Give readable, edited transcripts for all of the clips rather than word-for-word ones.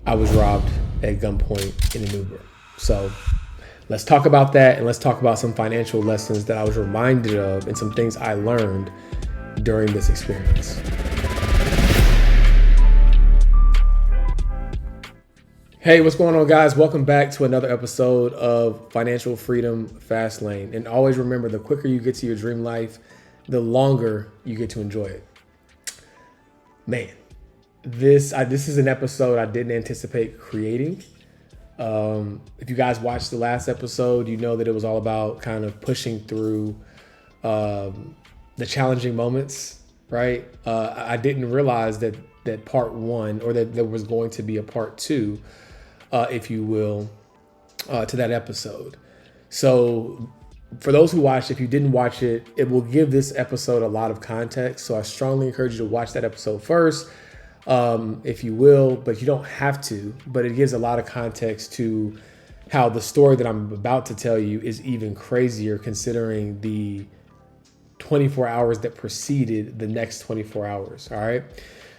I was robbed at gunpoint in an Uber. So let's talk about that, and let's talk about some financial lessons that I was reminded of and some things I learned during this experience. Hey, what's going on, guys? Welcome back to another episode of Financial Freedom Fastlane. And always remember, the quicker you get to your dream life, the longer you get to enjoy it. Man, this is an episode I didn't anticipate creating. If you guys watched the last episode, you know that it was all about kind of pushing through the challenging moments, right? I didn't realize that part one, or that there was going to be a part two, if you will, to that episode. So for those who watched, if you didn't watch it, it will give this episode a lot of context. So I strongly encourage you to watch that episode first, if you will, but you don't have to. But it gives a lot of context to how the story that I'm about to tell you is even crazier, considering the 24 hours that preceded the next 24 hours. All right.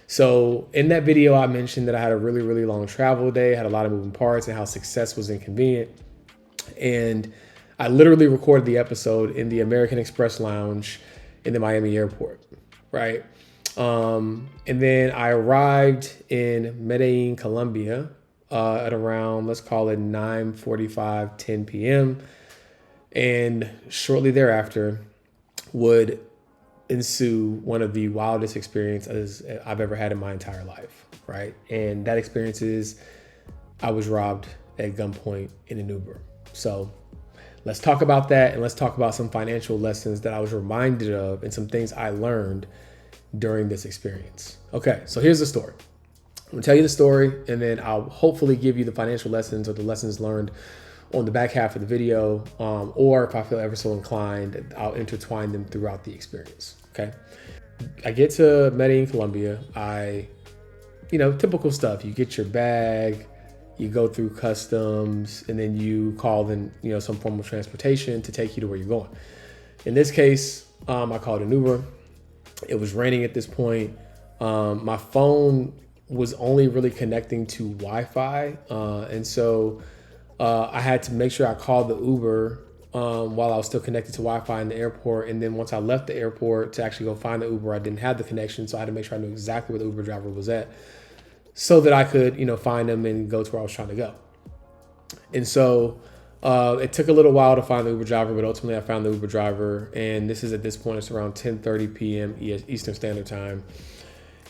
So in that video, I mentioned that I had a really, really long travel day, had a lot of moving parts, and how success was inconvenient. And I literally recorded the episode in the American Express lounge in the Miami airport, right? And then I arrived in Medellin, Colombia, at around, let's call it 9:45, 10 p.m. And shortly thereafter would ensue one of the wildest experiences I've ever had in my entire life, right? And that experience is I was robbed at gunpoint in an Uber. So let's talk about that, and let's talk about some financial lessons that I was reminded of and some things I learned during this experience. Okay, so here's the story. I'm gonna tell you the story, and then I'll hopefully give you the financial lessons or the lessons learned on the back half of the video, or if I feel ever so inclined, I'll intertwine them throughout the experience. Okay. I get to Medellin, Colombia. Typical stuff. You get your bag, you go through customs, and then you call in, some form of transportation to take you to where you're going. In this case, I called an Uber. It was raining at this point. My phone was only really connecting to Wi-Fi, and so I had to make sure I called the Uber while I was still connected to Wi-Fi in the airport. And then once I left the airport to actually go find the Uber, I didn't have the connection. So I had to make sure I knew exactly where the Uber driver was at so that I could, find him and go to where I was trying to go. And so it took a little while to find the Uber driver, but ultimately I found the Uber driver. And this is, at this point, it's around 10:30 p.m. Eastern Standard Time.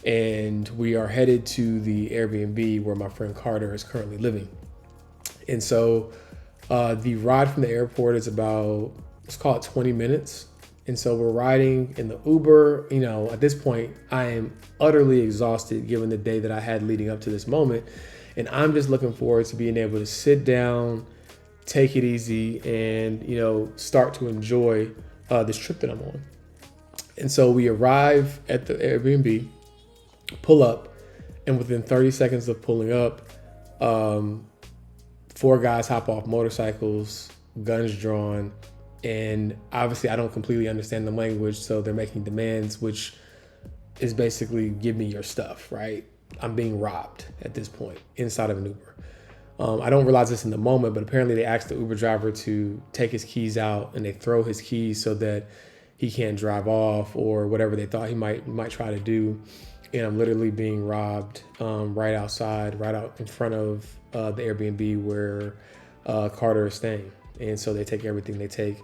And we are headed to the Airbnb where my friend Carter is currently living. And so the ride from the airport is about, let's call it 20 minutes. And so we're riding in the Uber. At this point, I am utterly exhausted given the day that I had leading up to this moment. And I'm just looking forward to being able to sit down, take it easy, and, start to enjoy this trip that I'm on. And so we arrive at the Airbnb, pull up, and within 30 seconds of pulling up, 4 guys hop off motorcycles, guns drawn, and obviously I don't completely understand the language, so they're making demands, which is basically, give me your stuff, right? I'm being robbed at this point inside of an Uber. I don't realize this in the moment, but apparently they asked the Uber driver to take his keys out, and they throw his keys so that he can't drive off or whatever they thought he might try to do. And I'm literally being robbed right outside, right out in front of the Airbnb where Carter is staying. And so they take everything. They take,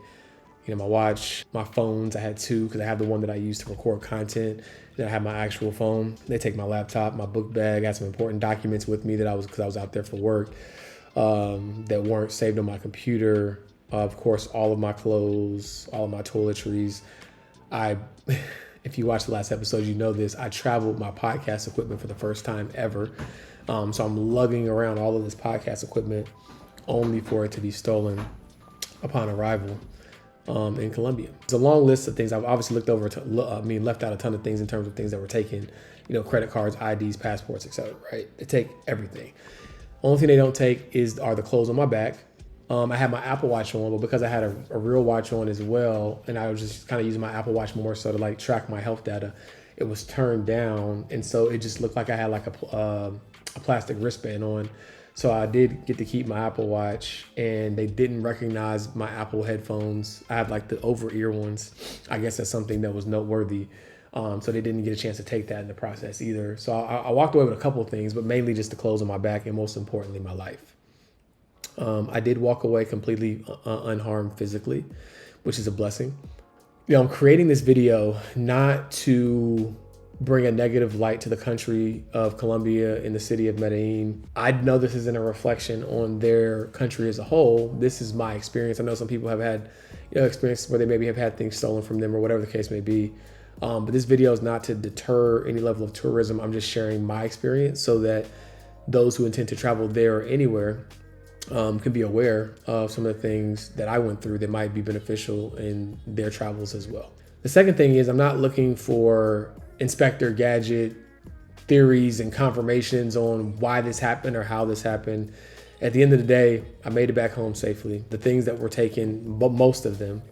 my watch, my phones. I had 2 because I have the one that I use to record content. Then I have my actual phone. They take my laptop, my book bag. I had some important documents with me because I was out there for work that weren't saved on my computer. Of course, all of my clothes, all of my toiletries. If you watched the last episode, you know this. I traveled my podcast equipment for the first time ever. So I'm lugging around all of this podcast equipment only for it to be stolen upon arrival in Colombia. It's a long list of things. I've obviously left out a ton of things in terms of things that were taken, credit cards, IDs, passports, etc. Right? They take everything. Only thing they don't take are the clothes on my back. I had my Apple Watch on, but because I had a real watch on as well, and I was just kind of using my Apple Watch more so to track my health data, it was turned down, and so it just looked like I had a plastic wristband on. So I did get to keep my Apple Watch, and they didn't recognize my Apple headphones. I have like the over ear ones. I guess that's something that was noteworthy. So they didn't get a chance to take that in the process either. So I walked away with a couple of things, but mainly just the clothes on my back, and most importantly, my life. I did walk away completely unharmed physically, which is a blessing. I'm creating this video not to bring a negative light to the country of Colombia and the city of Medellin. I know this isn't a reflection on their country as a whole. This is my experience. I know some people have had experiences where they maybe have had things stolen from them or whatever the case may be. But this video is not to deter any level of tourism. I'm just sharing my experience so that those who intend to travel there or anywhere can be aware of some of the things that I went through that might be beneficial in their travels as well. The second thing is I'm not looking for Inspector Gadget theories and confirmations on why this happened or how this happened. At the end of the day, I made it back home safely. The things that were taken, but most of them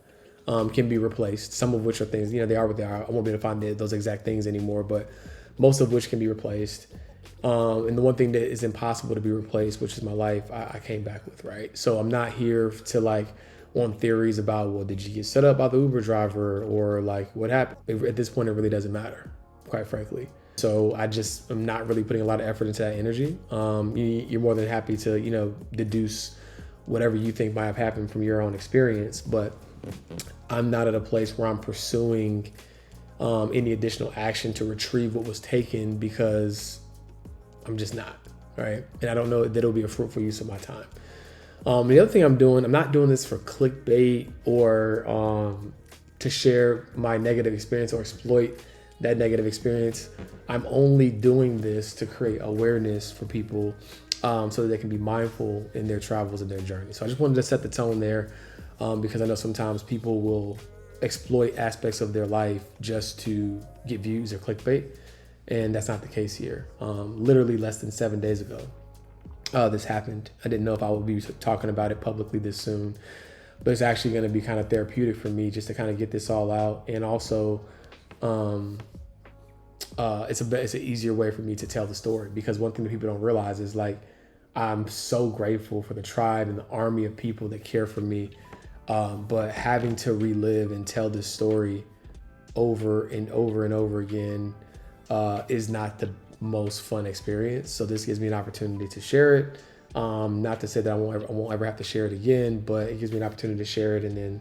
can be replaced. Some of which are things, they are what they are. I won't be able to find those exact things anymore, but most of which can be replaced. And the one thing that is impossible to be replaced, which is my life, I came back with, right? So I'm not here to on theories about, well, did you get set up by the Uber driver or what happened? At this point, it really doesn't matter, quite frankly. So I'm not really putting a lot of effort into that energy. You're more than happy to, deduce whatever you think might have happened from your own experience, but I'm not at a place where I'm pursuing any additional action to retrieve what was taken because I'm just not, right? And I don't know that it'll be a fruitful use of my time. The other thing I'm not doing this for clickbait or to share my negative experience or exploit that negative experience. I'm only doing this to create awareness for people so that they can be mindful in their travels and their journey. So I just wanted to set the tone there because I know sometimes people will exploit aspects of their life just to get views or clickbait. And that's not the case here. Literally less than 7 days ago, this happened. I didn't know if I would be talking about it publicly this soon, but it's actually going to be kind of therapeutic for me just to kind of get this all out. And also, it's an easier way for me to tell the story, because one thing that people don't realize is I'm so grateful for the tribe and the army of people that care for me. But having to relive and tell this story over and over and over again is not the most fun experience. So this gives me an opportunity to share it. Not to say that I won't ever have to share it again, but it gives me an opportunity to share it. And then,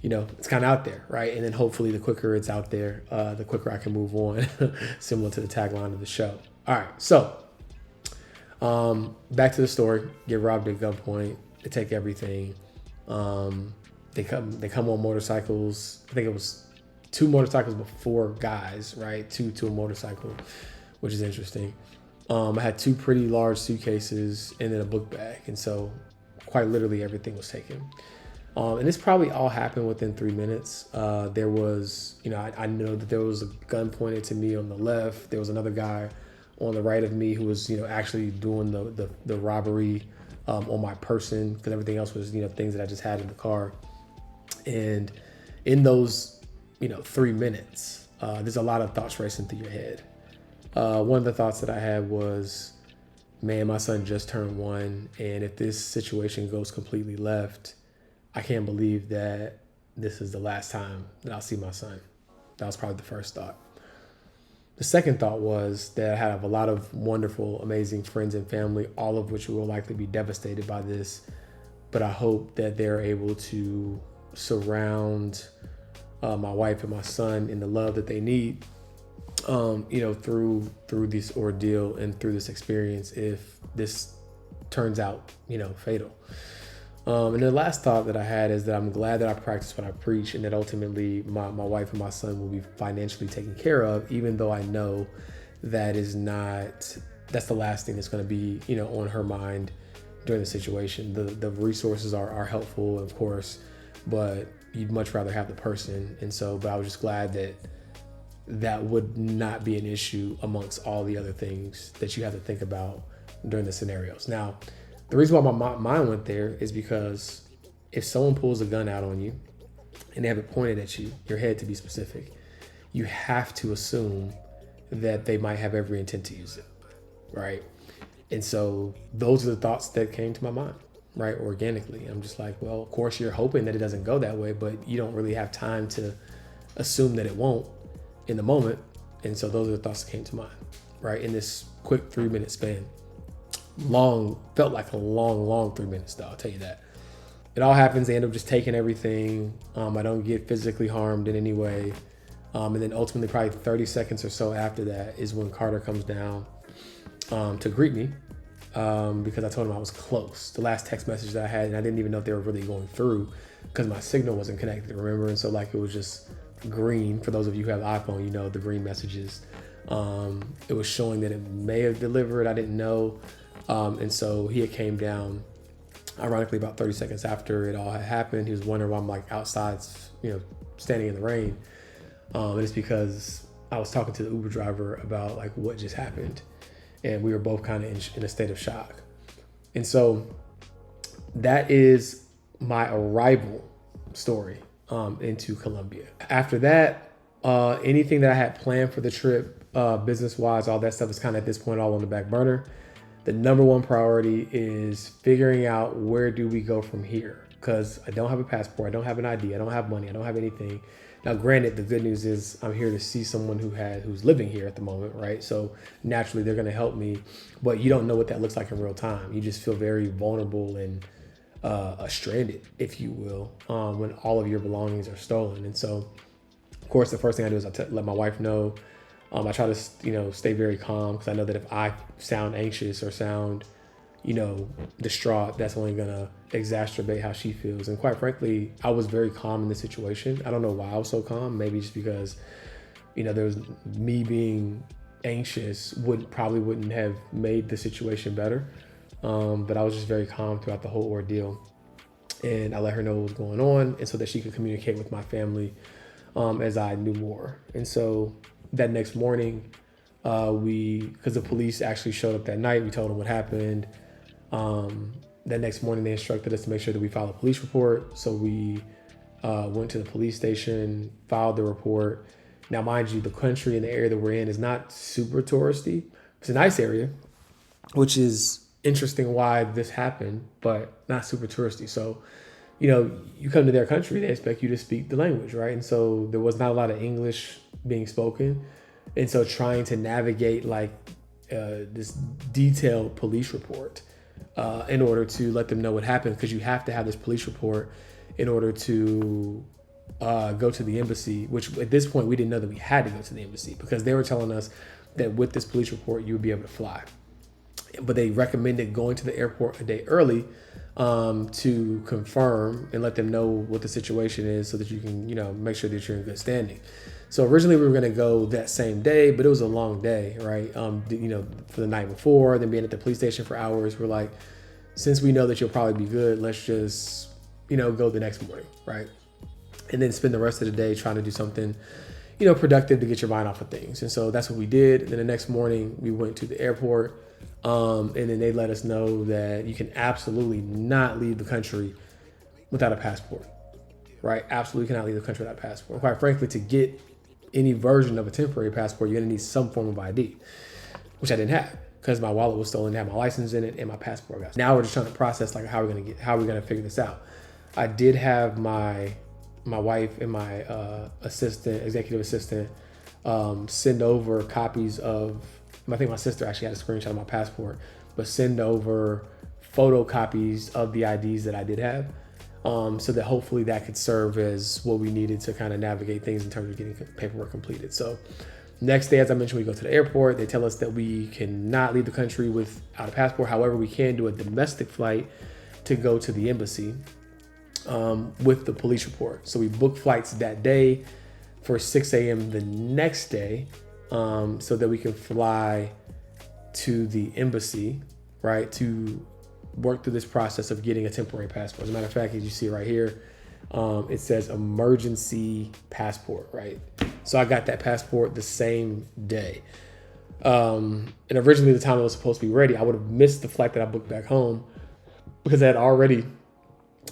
it's kind of out there, right? And then hopefully the quicker it's out there, the quicker I can move on, similar to the tagline of the show. All right. So back to the story. Get robbed at gunpoint. They take everything. They come on motorcycles. I think it was 2 motorcycles before guys, right? Two to a motorcycle, which is interesting. I had 2 pretty large suitcases and then a book bag. And so quite literally everything was taken. And this probably all happened within 3 minutes. There was, I know that there was a gun pointed to me on the left. There was another guy on the right of me who was, actually doing the robbery on my person, because everything else was, things that I just had in the car. And in those 3 minutes, there's a lot of thoughts racing through your head. One of the thoughts that I had was, man, my son just turned 1. And if this situation goes completely left, I can't believe that this is the last time that I'll see my son. That was probably the first thought. The second thought was that I have a lot of wonderful, amazing friends and family, all of which will likely be devastated by this. But I hope that they're able to surround my wife and my son in the love that they need, through this ordeal and through this experience, if this turns out, fatal. And the last thought that I had is that I'm glad that I practice what I preach, and that ultimately my wife and my son will be financially taken care of, even though I know that's the last thing that's going to be, on her mind during the situation. The resources are helpful, of course, but you'd much rather have the person. And so, but I was just glad that would not be an issue amongst all the other things that you have to think about during the scenarios. Now, the reason why my mind went there is because if someone pulls a gun out on you and they have it pointed at you, your head to be specific, you have to assume that they might have every intent to use it, right? And so those are the thoughts that came to my mind, right? Organically. I'm just like, well, of course you're hoping that it doesn't go that way, but you don't really have time to assume that it won't in the moment. And so those are the thoughts that came to mind, right? In this quick 3-minute span. Felt like a long 3 minutes though, I'll tell you that. It all happens. They end up just taking everything. I don't get physically harmed in any way. And then ultimately probably 30 seconds or so after that is when Carter comes down to greet me because I told him I was close. The last text message that I had, and I didn't even know if they were really going through because my signal wasn't connected, remember? And so like it was just green. For those of you who have iPhone, you know the green messages. It was showing that it may have delivered. I didn't know. And so he had came down, ironically, about 30 seconds after it all had happened. He was wondering why I'm like outside, standing in the rain. And it's because I was talking to the Uber driver about like what just happened. And we were both kind of in a state of shock. And so that is my arrival story into Colombia. After that, anything that I had planned for the trip, business-wise, all that stuff is kind of at this point all on the back burner. The number one priority is figuring out where do we go from here? Because I don't have a passport, I don't have an ID, I don't have money, I don't have anything. Now, granted, the good news is I'm here to see someone who's living here at the moment, right? So naturally, they're going to help me, but you don't know what that looks like in real time. You just feel very vulnerable and stranded, if you will, when all of your belongings are stolen. And so, of course, the first thing I do is let my wife know. I try to, stay very calm because I know that if I sound anxious or sound, distraught, that's only going to exacerbate how she feels. And quite frankly, I was very calm in this situation. I don't know why I was so calm. Maybe just because, there was me being anxious probably wouldn't have made the situation better. But I was just very calm throughout the whole ordeal. And I let her know what was going on, and so that she could communicate with my family as I knew more. And so that next morning, because the police actually showed up that night, we told them what happened. That next morning, they instructed us to make sure that we filed a police report. So we went to the police station, filed the report. Now, mind you, the country and the area that we're in is not super touristy. It's a nice area, which is interesting why this happened, but not super touristy. So, you come to their country, they expect you to speak the language, right? And so there was not a lot of English being spoken. And so trying to navigate this detailed police report in order to let them know what happened, because you have to have this police report in order to go to the embassy, which at this point we didn't know that we had to go to the embassy because they were telling us that with this police report, you would be able to fly. But they recommended going to the airport a day early to confirm and let them know what the situation is so that you can, make sure that you're in good standing. So originally we were going to go that same day, but it was a long day, right? For the night before, then being at the police station for hours, we're like, since we know that you'll probably be good, let's just, go the next morning, right? And then spend the rest of the day trying to do something, productive to get your mind off of things. And so that's what we did. And then the next morning we went to the airport. And then they let us know that you can absolutely not leave the country without a passport, right? Absolutely cannot leave the country without a passport. And quite frankly, to get any version of a temporary passport, you're going to need some form of ID, which I didn't have because my wallet was stolen, had my license in it and my passport got. Now we're just trying to process how we're going to figure this out. I did have my wife and my executive assistant, send over copies of. I think my sister actually had a screenshot of my passport, but send over photocopies of the IDs that I did have, so that hopefully that could serve as what we needed to kind of navigate things in terms of getting paperwork completed. So next day, as I mentioned, we go to the airport. They tell us that we cannot leave the country without a passport. However, we can do a domestic flight to go to the embassy with the police report. So we booked flights that day for 6 a.m. the next day. So that we can fly to the embassy, right, to work through this process of getting a temporary passport. As a matter of fact, as you see right here, it says emergency passport, right? So I got that passport the same day. And originally the time it was supposed to be ready, I would have missed the flight that I booked back home because I had already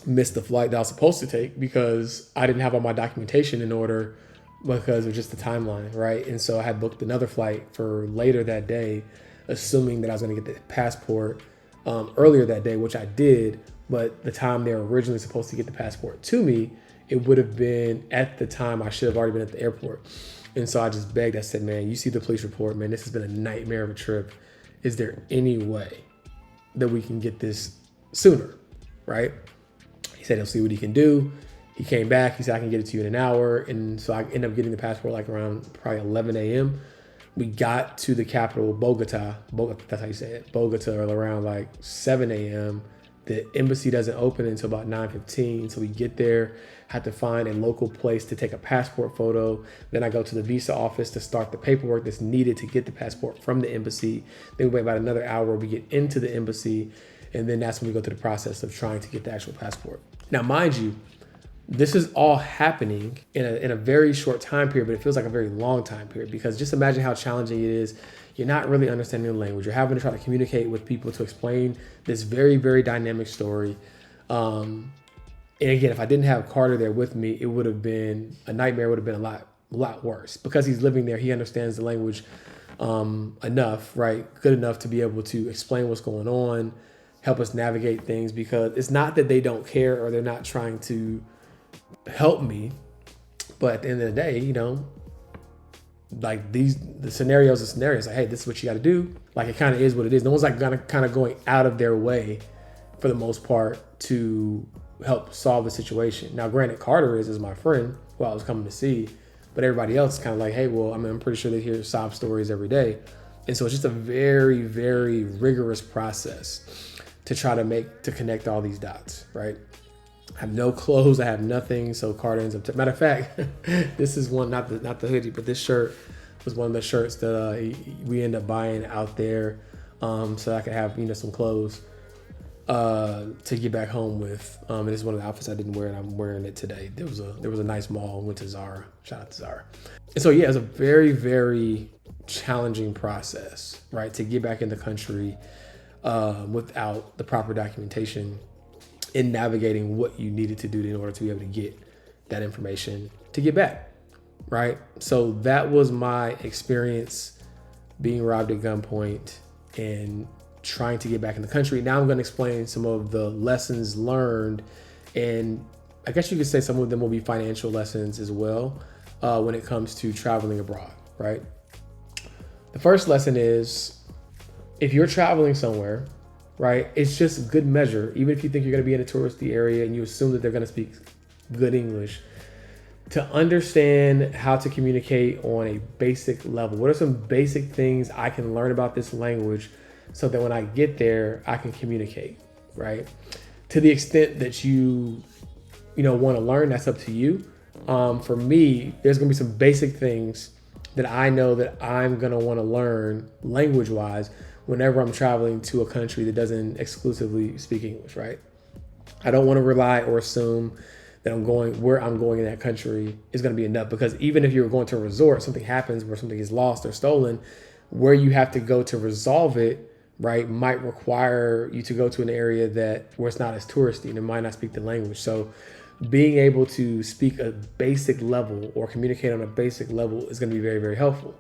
missed the flight that I was supposed to take because I didn't have all my documentation in order because of just the timeline, right? And so I had booked another flight for later that day assuming that I was going to get the passport earlier that day, which I did. But the time they were originally supposed to get the passport to me, it would have been at the time I should have already been at the airport. And so I just begged. I said, man, you see the police report, man, this has been a nightmare of a trip. Is there any way that we can get this sooner, right? He said he'll see what he can do. He came back. He said, I can get it to you in an hour. And so I ended up getting the passport like around probably 11 a.m. We got to the capital, Bogota, that's how you say it, Bogota, around like 7 a.m. The embassy doesn't open until about 9:15. So we get there, had to find a local place to take a passport photo. Then I go to the visa office to start the paperwork that's needed to get the passport from the embassy. Then we wait about another hour. We get into the embassy. And then that's when we go through the process of trying to get the actual passport. Now, mind you, this is all happening in a very short time period, but it feels like a very long time period, because just imagine how challenging it is. You're not really understanding the language. You're having to try to communicate with people to explain this very, very dynamic story. And again, if I didn't have Carter there with me, it would have been a nightmare. It would have been a lot worse, because he's living there. He understands the language enough, right? Good enough to be able to explain what's going on, help us navigate things, because it's not that they don't care or they're not trying to help me, but at the end of the day, like the scenarios are scenarios. Like, hey, this is what you got to do. Like, it kind of is what it is. No one's like kind of going out of their way for the most part to help solve the situation. Now, granted, Carter is my friend who I was coming to see, but everybody else is kind of like, hey, well, I'm pretty sure they hear sob stories every day. And so it's just a very, very rigorous process to try to connect all these dots, right? I have no clothes. I have nothing. So Carter ends up. Matter of fact, this is one, not the hoodie, but this shirt was one of the shirts that we end up buying out there, so I could have some clothes to get back home with. And it's one of the outfits I didn't wear, and I'm wearing it today. There was a nice mall. Went to Zara. Shout out to Zara. And so yeah, it's a very, very challenging process, right, to get back in the country without the proper documentation, in navigating what you needed to do in order to be able to get that information to get back, right? So that was my experience being robbed at gunpoint and trying to get back in the country. Now I'm going to explain some of the lessons learned, and I guess you could say some of them will be financial lessons as well when it comes to traveling abroad, right? The first lesson is, if you're traveling somewhere, right, it's just good measure, even if you think you're going to be in a touristy area and you assume that they're going to speak good English, to understand how to communicate on a basic level. What are some basic things I can learn about this language so that when I get there, I can communicate, right? To the extent that you want to learn, that's up to you. For me, there's going to be some basic things that I know that I'm going to want to learn language-wise whenever I'm traveling to a country that doesn't exclusively speak English, right? I don't want to rely or assume that where I'm going in that country is going to be enough, because even if you're going to a resort, something happens where something is lost or stolen, where you have to go to resolve it, right, might require you to go to an area where it's not as touristy and it might not speak the language. So being able to speak a basic level or communicate on a basic level is going to be very, very helpful.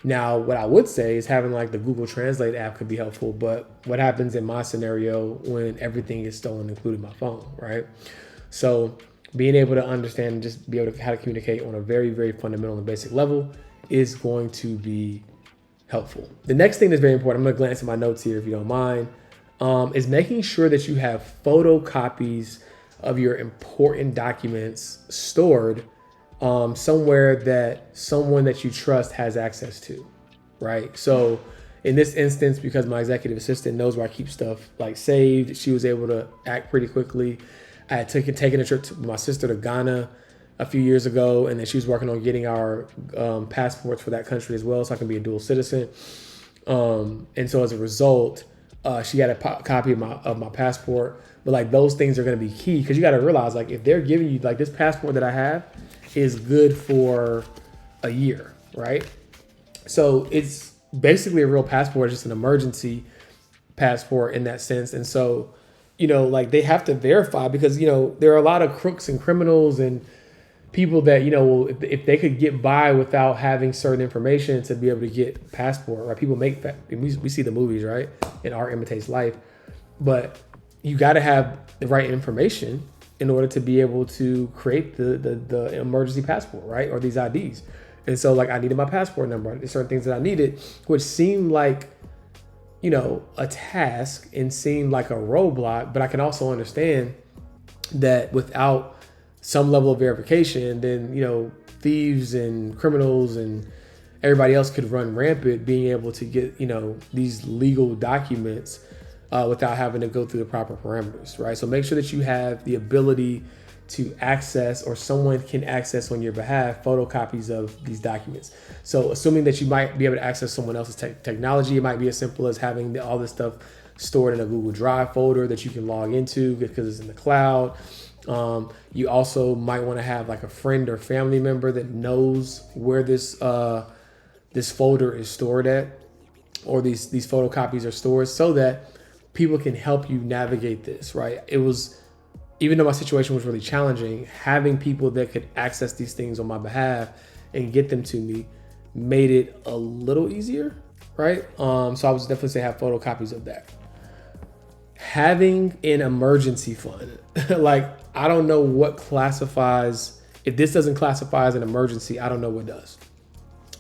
Now, what I would say is having like the Google Translate app could be helpful, but what happens in my scenario when everything is stolen, including my phone, right? So being able to understand and just be able to how to communicate on a very, very fundamental and basic level is going to be helpful. The next thing that's very important, I'm going to glance at my notes here if you don't mind, is making sure that you have photocopies of your important documents stored somewhere that someone that you trust has access to, right? So in this instance, because my executive assistant knows where I keep stuff like saved, she was able to act pretty quickly. I had taken a trip to my sister to Ghana a few years ago, and then she was working on getting our passports for that country as well, so I can be a dual citizen. And so as a result, she had a copy of my passport. But like those things are going to be key, because you got to realize, like, if they're giving you like this passport that I have is good for a year, right? So it's basically a real passport, just an emergency passport in that sense. And so, like they have to verify, because, there are a lot of crooks and criminals and people that, if they could get by without having certain information to be able to get a passport, right? People we see the movies, right? And art imitates life, but you got to have the right information in order to be able to create the emergency passport, right? Or these IDs. And so like I needed my passport number. There's certain things that I needed, which seemed like, a task and seemed like a roadblock, but I can also understand that without some level of verification, then, thieves and criminals and everybody else could run rampant being able to get, these legal documents without having to go through the proper parameters, right? So make sure that you have the ability to access, or someone can access on your behalf, photocopies of these documents. So assuming that you might be able to access someone else's technology, it might be as simple as having all this stuff stored in a Google Drive folder that you can log into because it's in the cloud. You also might want to have like a friend or family member that knows where this folder is stored at, or these photocopies are stored, so that people can help you navigate this, right? Even though my situation was really challenging, having people that could access these things on my behalf and get them to me made it a little easier, right? So I would definitely say have photocopies of that. Having an emergency fund, like I don't know what classifies, if this doesn't classify as an emergency, I don't know what does,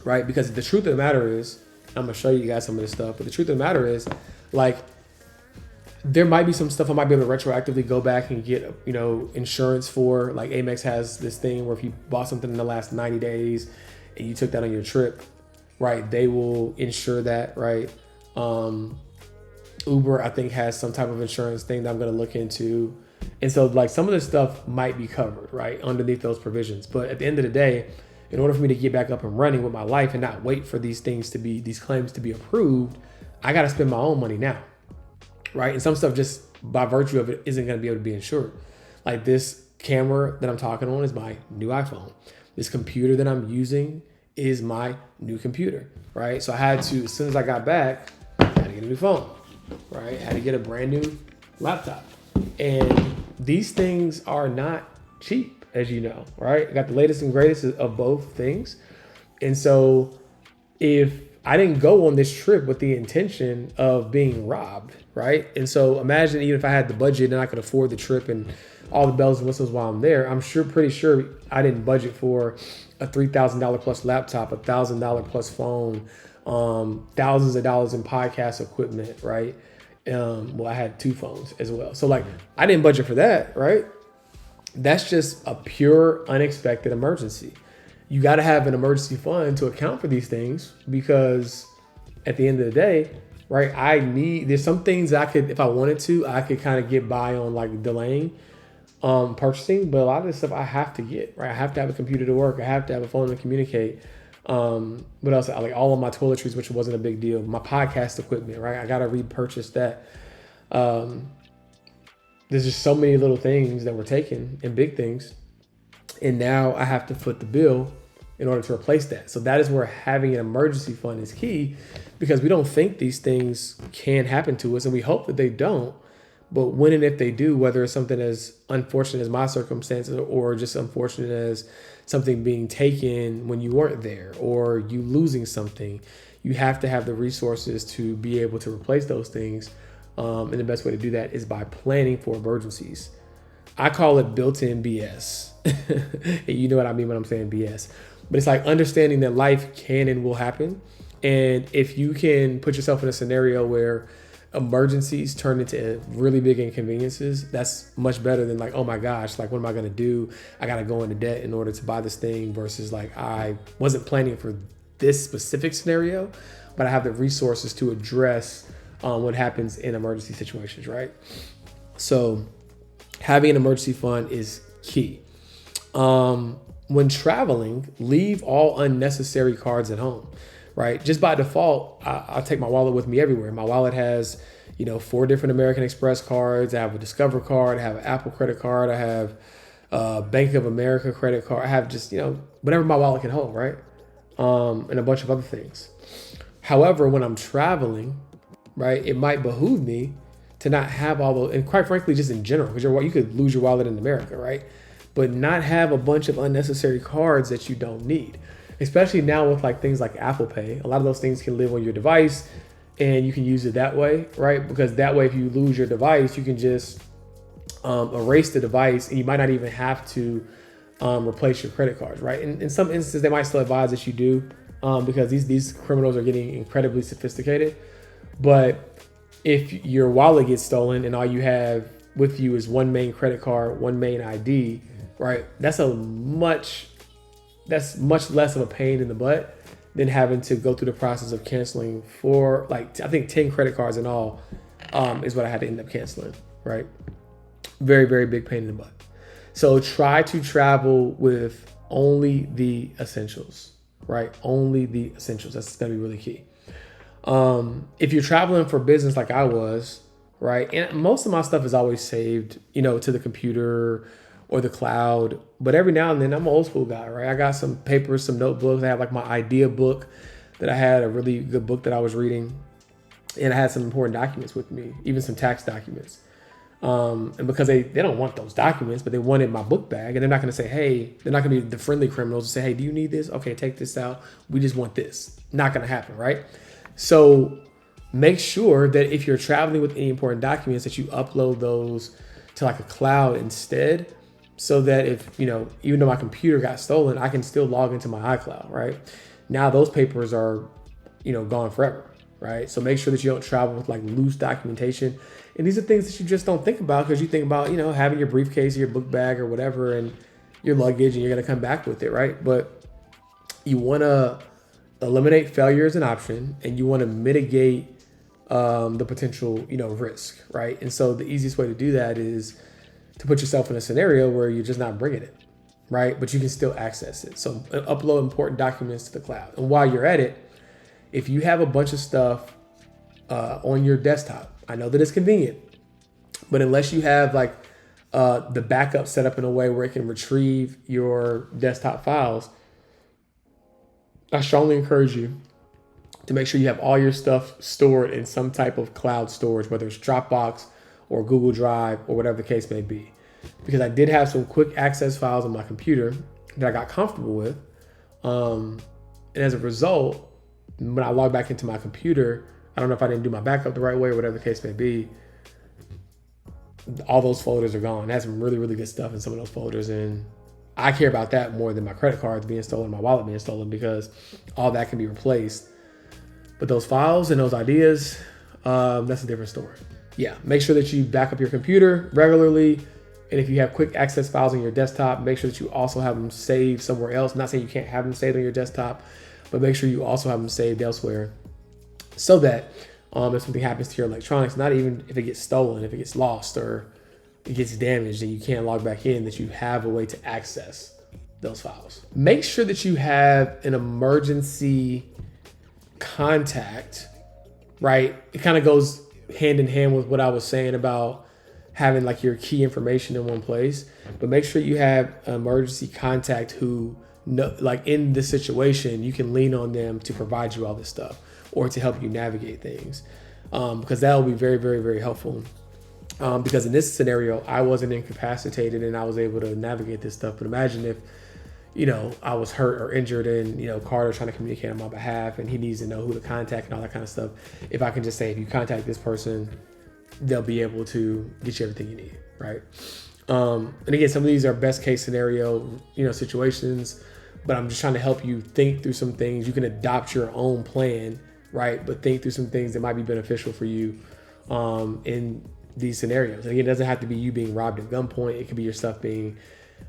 right? Because the truth of the matter is, I'm gonna show you guys some of this stuff, but the truth of the matter is, like, there might be some stuff I might be able to retroactively go back and get, insurance for. Like Amex has this thing where if you bought something in the last 90 days and you took that on your trip, right, they will insure that, right? Uber, I think, has some type of insurance thing that I'm going to look into. And so like some of this stuff might be covered, right, underneath those provisions. But at the end of the day, in order for me to get back up and running with my life and not wait for these claims to be approved, I got to spend my own money now. Right. And some stuff just by virtue of it isn't going to be able to be insured. Like this camera that I'm talking on is my new iPhone. This computer that I'm using is my new computer. Right. So I had to, as soon as I got back, I had to get a new phone. Right. I had to get a brand new laptop. And these things are not cheap, as you know. Right. I got the latest and greatest of both things. And so if I didn't go on this trip with the intention of being robbed, right? And so imagine even if I had the budget and I could afford the trip and all the bells and whistles while I'm there, I'm pretty sure I didn't budget for a $3,000 plus laptop, $1,000 plus phone, thousands of dollars in podcast equipment, right? Well, I had 2 phones as well. So like I didn't budget for that, right? That's just a pure unexpected emergency. You got to have an emergency fund to account for these things, because at the end of the day, right, there's some things I could, if I wanted to, I could kind of get by on like delaying purchasing, but a lot of this stuff I have to get, right? I have to have a computer to work. I have to have a phone to communicate. What else? Like all of my toiletries, which wasn't a big deal. My podcast equipment, right? I got to repurchase that. There's just so many little things that were taken and big things. And now I have to foot the bill in order to replace that. So that is where having an emergency fund is key, because we don't think these things can happen to us, and we hope that they don't. But when and if they do, whether it's something as unfortunate as my circumstances or just unfortunate as something being taken when you weren't there or you losing something, you have to have the resources to be able to replace those things. And the best way to do that is by planning for emergencies. I call it built-in BS. And you know what I mean when I'm saying BS. But it's like understanding that life can and will happen. And if you can put yourself in a scenario where emergencies turn into really big inconveniences, that's much better than like, oh my gosh, like what am I going to do? I got to go into debt in order to buy this thing, versus like I wasn't planning for this specific scenario, but I have the resources to address what happens in emergency situations, right? So having an emergency fund is key. When traveling, leave all unnecessary cards at home, right? Just by default, I'll take my wallet with me everywhere. My wallet has, 4 different American Express cards. I have a Discover card. I have an Apple credit card. I have a Bank of America credit card. I have just, whatever my wallet can hold, right? And a bunch of other things. However, when I'm traveling, right, it might behoove me to not have all those, and quite frankly, just in general, because you could lose your wallet in America, right? but not have a bunch of unnecessary cards that you don't need. Especially now with like things like Apple Pay, a lot of those things can live on your device and you can use it that way, right? Because that way, if you lose your device, you can just erase the device, and you might not even have to replace your credit cards, right? In some instances, they might still advise that you do, because these criminals are getting incredibly sophisticated. But if your wallet gets stolen and all you have with you is one main credit card, one main ID, right? That's much less of a pain in the butt than having to go through the process of canceling for like, I think 10 credit cards in all is what I had to end up canceling, right? Very, very big pain in the butt. So try to travel with only the essentials, right? Only the essentials. That's gonna be really key. If you're traveling for business like I was, right? And most of my stuff is always saved, to the computer or the cloud. But every now and then, I'm an old school guy, right? I got some papers, some notebooks. I have like my idea book that I had, a really good book that I was reading. And I had some important documents with me, even some tax documents. And because they don't want those documents, but they wanted my book bag, and they're not going to say, hey, they're not going to be the friendly criminals and say, hey, do you need this? Okay, take this out. We just want this. Not going to happen, right? So make sure that if you're traveling with any important documents that you upload those to like a cloud instead, so that if, even though my computer got stolen, I can still log into my iCloud, right? Now those papers are, gone forever, right? So make sure that you don't travel with like loose documentation. And these are things that you just don't think about, because you think about, having your briefcase or your book bag or whatever and your luggage, and you're going to come back with it, right? But you want to eliminate failure as an option, and you want to mitigate the potential, risk, right? And so the easiest way to do that is to put yourself in a scenario where you're just not bringing it, right? But you can still access it. So upload important documents to the cloud. And while you're at it, if you have a bunch of stuff on your desktop, I know that it's convenient, but unless you have like the backup set up in a way where it can retrieve your desktop files, I strongly encourage you to make sure you have all your stuff stored in some type of cloud storage, whether it's Dropbox or Google Drive or whatever the case may be. Because I did have some quick access files on my computer that I got comfortable with. And as a result, when I log back into my computer, I don't know if I didn't do my backup the right way or whatever the case may be, all those folders are gone. I had some really, really good stuff in some of those folders. And I care about that more than my credit cards being stolen, my wallet being stolen, because all that can be replaced. But those files and those ideas, that's a different story. Yeah, make sure that you back up your computer regularly. And if you have quick access files on your desktop, make sure that you also have them saved somewhere else. I'm not saying you can't have them saved on your desktop, but make sure you also have them saved elsewhere, so that if something happens to your electronics, not even if it gets stolen, if it gets lost or it gets damaged and you can't log back in, that you have a way to access those files. Make sure that you have an emergency contact, right? It kind of goes hand in hand with what I was saying about having like your key information in one place, but make sure you have an emergency contact who like in this situation, you can lean on them to provide you all this stuff or to help you navigate things, because that will be very, very, very helpful. Because in this scenario, I wasn't incapacitated and I was able to navigate this stuff. But imagine if, I was hurt or injured and, Carter's trying to communicate on my behalf and he needs to know who to contact and all that kind of stuff. If I can just say, if you contact this person, they'll be able to get you everything you need, right? And again, some of these are best case scenario, situations, but I'm just trying to help you think through some things. You can adopt your own plan, right? But think through some things that might be beneficial for you in these scenarios. And again, it doesn't have to be you being robbed at gunpoint. It could be your stuff being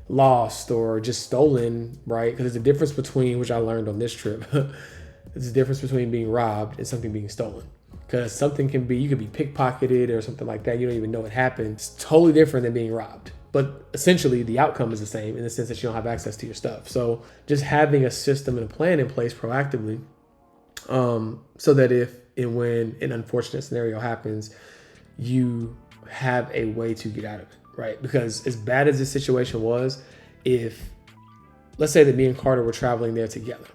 lost or just stolen, right? Because there's a difference between, which I learned on this trip, there's a difference between being robbed and something being stolen. Because something can be, you could be pickpocketed or something like that. You don't even know it happened. It's totally different than being robbed. But essentially, the outcome is the same in the sense that you don't have access to your stuff. So just having a system and a plan in place proactively, so that if and when an unfortunate scenario happens, you have a way to get out of it, right? Because as bad as this situation was, if, let's say that me and Carter were traveling there together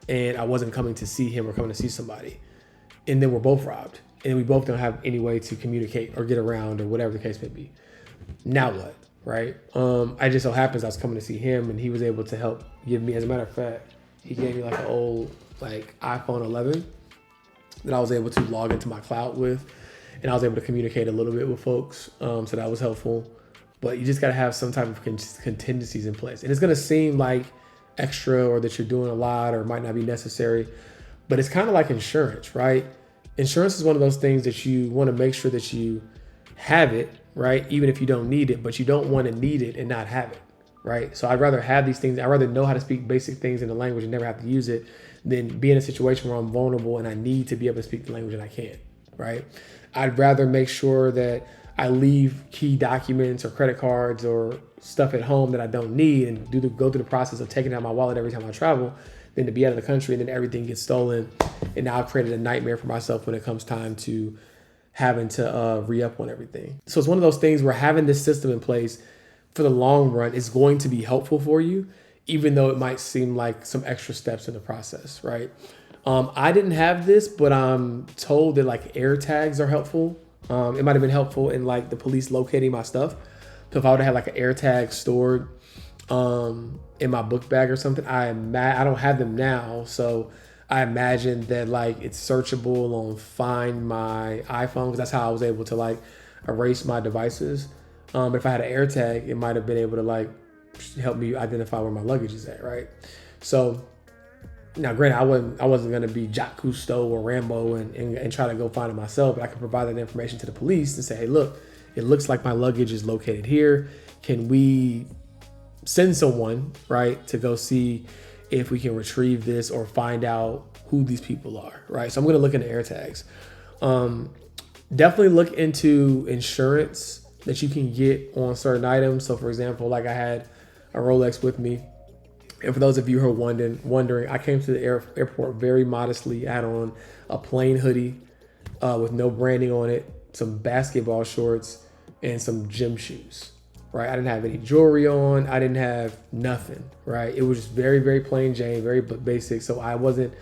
and I wasn't coming to see him or coming to see somebody, and then we're both robbed and we both don't have any way to communicate or get around or whatever the case may be, now what, right? I just so happens I was coming to see him, and he was able to help give me. As a matter of fact, he gave me like an old like iPhone 11 that I was able to log into my cloud with, and I was able to communicate a little bit with folks. So that was helpful. But you just got to have some type of contingencies in place, and it's gonna seem like extra or that you're doing a lot or it might not be necessary, but it's kind of like insurance, right? Insurance is one of those things that you want to make sure that you have it, right? Even if you don't need it, but you don't want to need it and not have it, right? So I'd rather have these things. I'd rather know how to speak basic things in the language and never have to use it than be in a situation where I'm vulnerable and I need to be able to speak the language and I can't, right? I'd rather make sure that I leave key documents or credit cards or stuff at home that I don't need and go through the process of taking out my wallet every time I travel than to be out of the country and then everything gets stolen. And now I've created a nightmare for myself when it comes time to having to re-up on everything. So it's one of those things where having this system in place for the long run is going to be helpful for you, even though it might seem like some extra steps in the process, right? I didn't have this, but I'm told that like air tags are helpful. It might have been helpful in like the police locating my stuff. So if I would have had like an air tag stored in my book bag or something, I don't have them now. So I imagine that like it's searchable on Find My iPhone, because that's how I was able to like erase my devices. But if I had an air tag, it might have been able to like help me identify where my luggage is at, right? So now, granted, I wasn't going to be Jacques Cousteau or Rambo and try to go find it myself, but I could provide that information to the police and say, hey, look, it looks like my luggage is located here. Can we send someone, right, to go see if we can retrieve this or find out who these people are, right? So I'm going to look into air tags. Definitely look into insurance that you can get on certain items. So, for example, like I had a Rolex with me. And for those of you who are wondering, I came to the airport very modestly. I had on a plain hoodie with no branding on it, some basketball shorts, and some gym shoes, right? I didn't have any jewelry on. I didn't have nothing, right? It was just very, very plain Jane, very basic. So I wasn't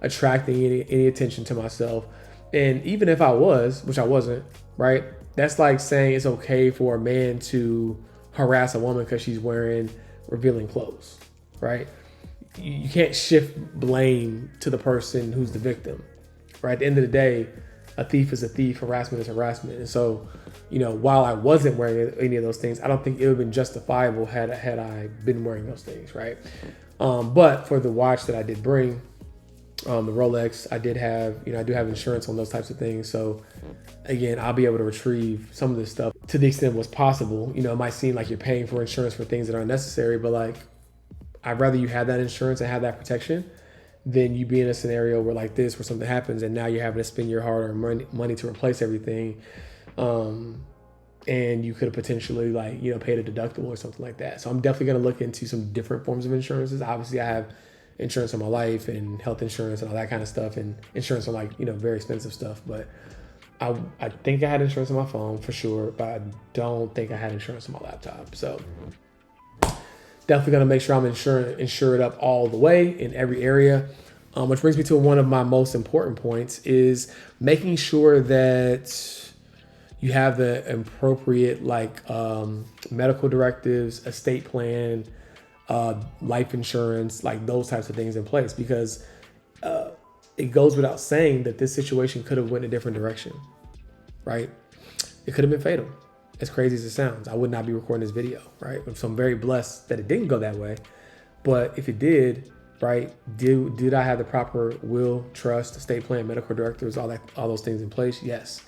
attracting any attention to myself. And even if I was, which I wasn't, right? That's like saying it's okay for a man to harass a woman because she's wearing revealing clothes. Right? You can't shift blame to the person who's the victim, right? At the end of the day, a thief is a thief, harassment is harassment. And so, while I wasn't wearing any of those things, I don't think it would have been justifiable had I been wearing those things, right? But for the watch that I did bring, the Rolex, I do have insurance on those types of things. So again, I'll be able to retrieve some of this stuff to the extent what's possible. It might seem like you're paying for insurance for things that aren't necessary, but like, I'd rather you have that insurance and have that protection than you be in a scenario where like this, where something happens and now you're having to spend your hard-earned money to replace everything. And you could have potentially like, paid a deductible or something like that. So I'm definitely going to look into some different forms of insurances. Obviously I have insurance on my life and health insurance and all that kind of stuff, and insurance on like, very expensive stuff. But I think I had insurance on my phone for sure, but I don't think I had insurance on my laptop. So definitely going to make sure I'm insured up all the way in every area. Which brings me to one of my most important points is making sure that you have the appropriate medical directives, estate plan, life insurance, like those types of things in place, because it goes without saying that this situation could have went a different direction, right? It could have been fatal. As crazy as it sounds, I would not be recording this video, right? So I'm very blessed that it didn't go that way. But if it did, right, did I have the proper will, trust, estate plan, medical directives, all those things in place? Yes.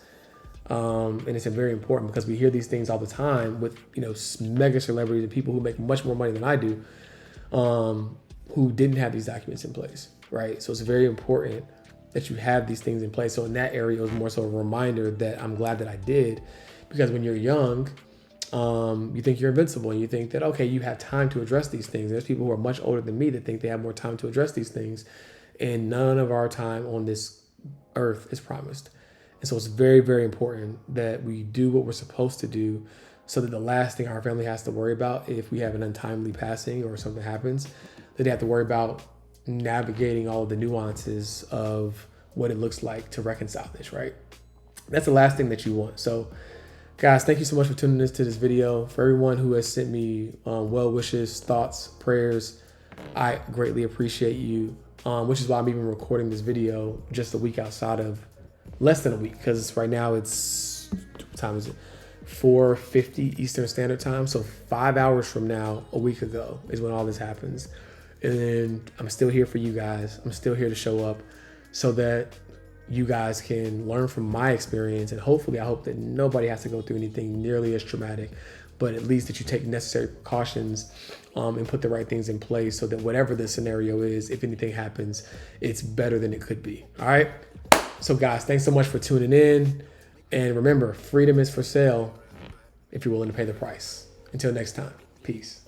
And it's very important because we hear these things all the time with, mega celebrities and people who make much more money than I do, who didn't have these documents in place, right? So it's very important that you have these things in place. So in that area, it was more so a reminder that I'm glad that I did. Because when you're young, you think you're invincible and you think that, okay, you have time to address these things. There's people who are much older than me that think they have more time to address these things. And none of our time on this earth is promised. And so it's very, very important that we do what we're supposed to do so that the last thing our family has to worry about if we have an untimely passing or something happens, that they have to worry about navigating all of the nuances of what it looks like to reconcile this, right? That's the last thing that you want. So Guys, thank you so much for tuning in to this video. For everyone who has sent me well wishes, thoughts, prayers, I greatly appreciate you, which is why I'm even recording this video just a week outside of, less than a week, because right now it's, what time is it? 4:50 Eastern Standard Time. So 5 hours from now, a week ago, is when all this happens. And I'm still here for you guys. I'm still here to show up so that you guys can learn from my experience. And hopefully, I hope that nobody has to go through anything nearly as traumatic, but at least that you take necessary precautions and put the right things in place so that whatever the scenario is, if anything happens, it's better than it could be. All right. So guys, thanks so much for tuning in. And remember, freedom is for sale if you're willing to pay the price. Until next time, peace.